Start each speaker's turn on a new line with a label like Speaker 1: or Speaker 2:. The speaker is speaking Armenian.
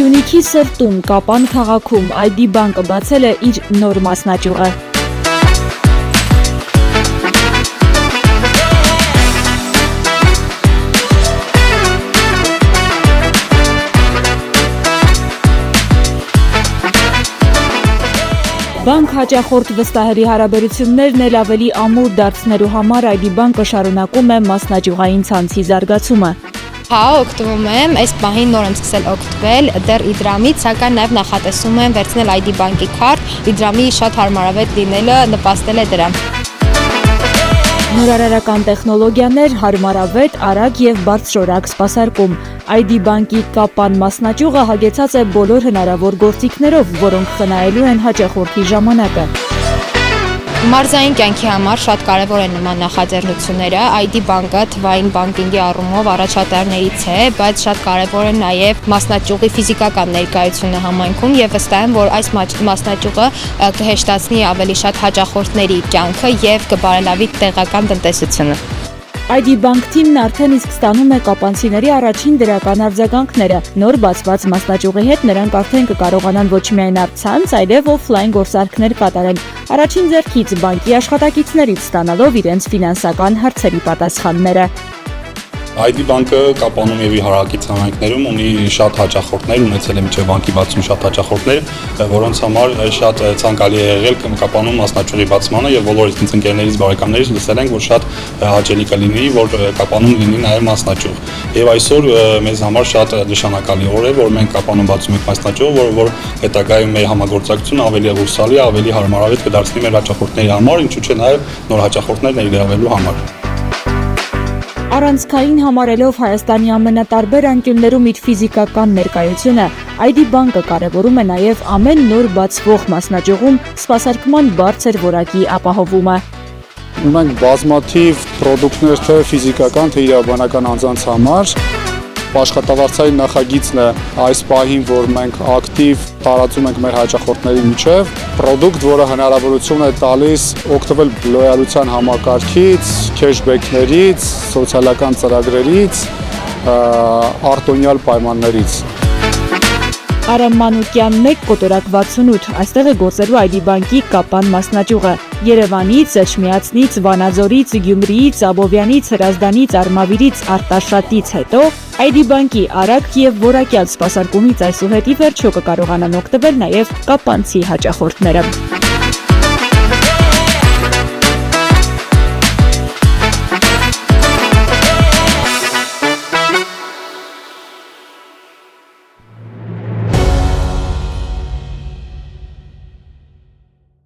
Speaker 1: Սյունիքի սրտում Կապան քաղաքում ID բանկը բացել է իր նոր մասնաճյուղը։ Բանկ հաճախորդ վստահելի հարաբերություններն էլ ավելի ամուր դարձնելու համար ID բանկը շարունակում է մասնաճյուղային ցանցի զարգացումը։
Speaker 2: Հա, օգտվում եմ, այս պահին նոր եմ սկսել օգտվել դեռ Իդրամից, սակայն նաև նախատեսում եմ վերցնել ID բանկի քարտ, Իդրամի շատ հարմարավետ լինելը նպաստել է դրան։
Speaker 1: Նորարարական տեխնոլոգիաներ, հարմարավետ, արագ եւ բարձրորակ սպասարկում։ ID բանկի Կապան մասնաճյուղը հագեցած է բոլոր հնարավոր գործիքներով, որոնք խնայելու են հաճախորդի ժամանակը։
Speaker 2: Մարզային կյանքի համար շատ կարևոր են նման նախաձեռնությունները, ID բանկը թվային բանկինգի առումով առաջատարներից է, բայց շատ կարևոր է նաև մասնաճյուղի ֆիզիկական ներկայությունը համայնքում եւ վստահ եմ, որ այս մասնաճյուղը կհեշտացնի ավելի շատ հաճախորդների կյանքը եւ կբարելավի տեղական տնտեսությունը։
Speaker 1: ID բանկ թիմն արդեն իսկ ստանում է կապանցիների առաջին դրական արձագանքները։ Նոր բացված մասնաճյուղի հետ նրանք արդեն կկարողանան ոչ միայն առցանց, այլև օֆլայն գործարքներ կատարել, առաջին ձեռքից բանկի աշխատակիցներից ստանալով իրենց ֆինանսական հարցերի պատասխանները։
Speaker 3: ID բանկը Կապանում եւ իր հարակից համայնքներում ունի շատ հաճախորդներ, ունեցել է մինչեւ բանկի բացում շատ հաճախորդներ, որոնց համար շատ ցանկալի է եղել Կապանում մասնաճյուղի բացմանը եւ բոլորից ինձ ընկերներից, բարեկամներից լսել ենք, որ շատ հաճելի կլինի, որ Կապանում լինի նաեւ մասնաճյուղ։ Եվ այսօր մեզ համար շատ նշանակալի օր է, որ մենք Կապանում բացում ենք մասնաճյուղ, որ հետագայում մեր համագործակցությունը ավելի հուսալի, ավելի հարմարավետ կդարձնի մեր հաճախորդների համար, ինչու՞ չէ նաեւ նոր հաճախորդներ ներգրավելու համար։
Speaker 1: Առանցքային համարելով Հայաստանի ամենատարբեր անկյուններում իր ֆիզիկական ներկայությունը, ID բանկը կարևորում է նաև ամեն նոր բացվող մասնաճյուղում սպասարկման բարձր որակի ապահովումը։
Speaker 4: Ունենք բազմաթիվ պրոդուկտներ թե ֆիզիկական, թե իրավաբանական անձանց համար։ Աշխատավարձային նախագիծն է այս պահին, որ մենք ակտիվ տարածում ենք մեր հաճախորդների միջև, պրոդուկտ, որը հնարավորություն է տալիս օգտվել լոյալության համակարգից, քեշբեքներից, սոցիալական ծրագրերից, արտոնյալ պայմաններից։
Speaker 1: Արամ Մանուկյան 1 կոտորակ 68, այստեղ է գործելու ID բանկի Կապան մասնաճյուղը։ Երևանից, Էջմիածնից, Վանաձորից, Գյումրիից, Աբովյանից, Հրազդանից, Արմավիրից, Արտաշատից հետո ID բանկի արագ եւ որակյալ սպասարկումից այսուհետ ի վերջո կկարողանան օգտվել նաեւ կապանցի հաճախորդները։